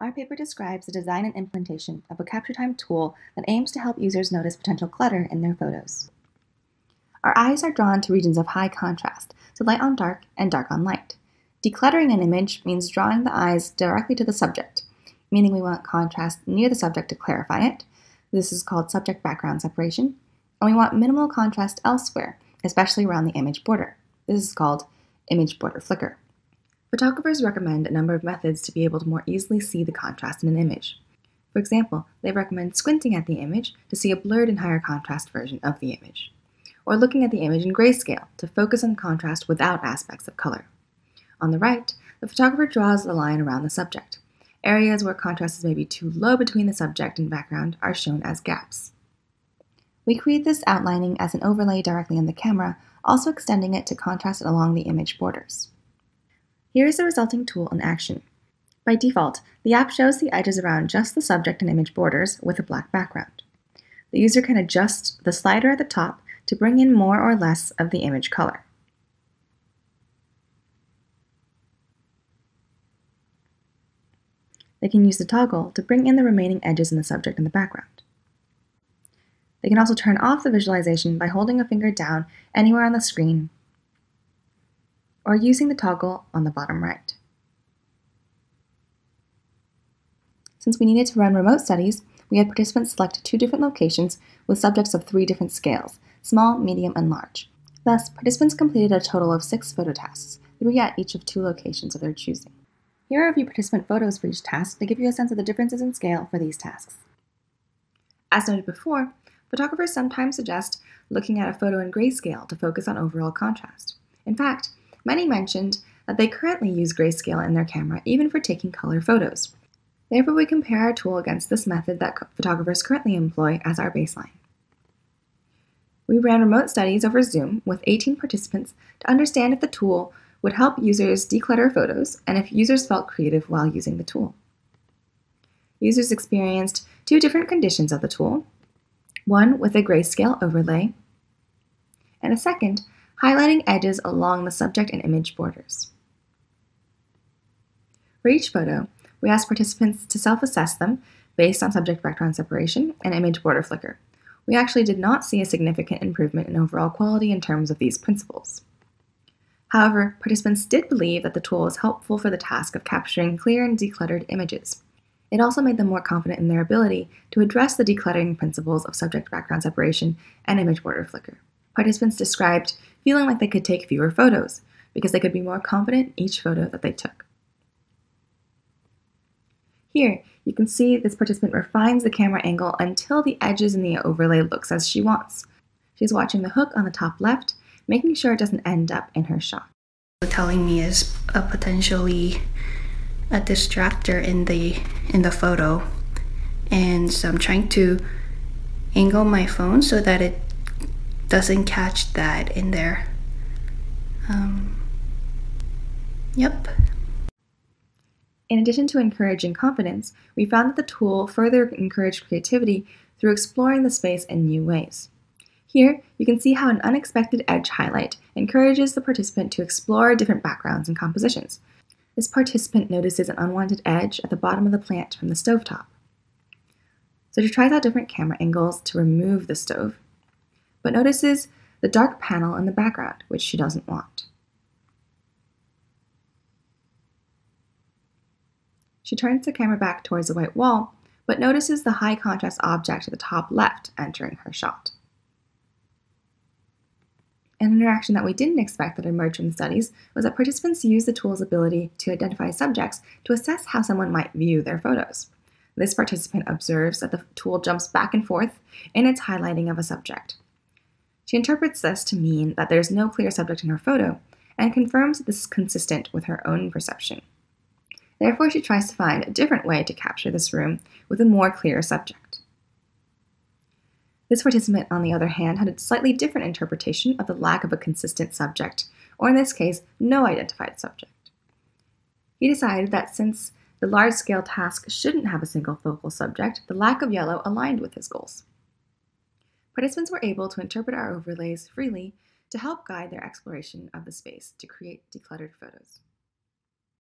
Our paper describes the design and implementation of a capture time tool that aims to help users notice potential clutter in their photos. Our eyes are drawn to regions of high contrast, so light on dark and dark on light. Decluttering an image means drawing the eyes directly to the subject, meaning we want contrast near the subject to clarify it. This is called subject-background separation. And we want minimal contrast elsewhere, especially around the image border. This is called image border flicker. Photographers recommend a number of methods to be able to more easily see the contrast in an image. For example, they recommend squinting at the image to see a blurred and higher contrast version of the image, or looking at the image in grayscale to focus on contrast without aspects of color. On the right, the photographer draws the line around the subject. Areas where contrast is maybe too low between the subject and background are shown as gaps. We create this outlining as an overlay directly on the camera, also extending it to contrast along the image borders. Here is the resulting tool in action. By default, the app shows the edges around just the subject and image borders with a black background. The user can adjust the slider at the top to bring in more or less of the image color. They can use the toggle to bring in the remaining edges in the subject and the background. They can also turn off the visualization by holding a finger down anywhere on the screen or using the toggle on the bottom right. Since we needed to run remote studies, we had participants select 2 different locations with subjects of 3 different scales, small, medium, and large. Thus, participants completed a total of 6 photo tasks, 3 at each of 2 locations of their choosing. Here are a few participant photos for each task to give you a sense of the differences in scale for these tasks. As noted before, photographers sometimes suggest looking at a photo in grayscale to focus on overall contrast. In fact, many mentioned that they currently use grayscale in their camera even for taking color photos. Therefore, we compare our tool against this method that photographers currently employ as our baseline. We ran remote studies over Zoom with 18 participants to understand if the tool would help users declutter photos and if users felt creative while using the tool. Users experienced 2 different conditions of the tool, one with a grayscale overlay, and a second highlighting edges along the subject and image borders. For each photo, we asked participants to self-assess them based on subject background separation and image border flicker. We actually did not see a significant improvement in overall quality in terms of these principles. However, participants did believe that the tool was helpful for the task of capturing clear and decluttered images. It also made them more confident in their ability to address the decluttering principles of subject background separation and image border flicker. Participants described feeling like they could take fewer photos because they could be more confident in each photo that they took. Here, you can see this participant refines the camera angle until the edges in the overlay looks as she wants. She's watching the hook on the top left, making sure it doesn't end up in her shot. Telling me is potentially a distractor in the photo, and so I'm trying to angle my phone so that it doesn't catch that in there. Yep. In addition to encouraging confidence, we found that the tool further encouraged creativity through exploring the space in new ways. Here, you can see how an unexpected edge highlight encourages the participant to explore different backgrounds and compositions. This participant notices an unwanted edge at the bottom of the plant from the stovetop. So she tries out different camera angles to remove the stove, but notices the dark panel in the background, which she doesn't want. She turns the camera back towards the white wall, but notices the high contrast object at the top left entering her shot. An interaction that we didn't expect that emerged from the studies was that participants used the tool's ability to identify subjects to assess how someone might view their photos. This participant observes that the tool jumps back and forth in its highlighting of a subject. She interprets this to mean that there's no clear subject in her photo and confirms that this is consistent with her own perception. Therefore, she tries to find a different way to capture this room with a more clear subject. This participant, on the other hand, had a slightly different interpretation of the lack of a consistent subject, or in this case, no identified subject. He decided that since the large-scale task shouldn't have a single focal subject, the lack of yellow aligned with his goals. Participants were able to interpret our overlays freely to help guide their exploration of the space to create decluttered photos.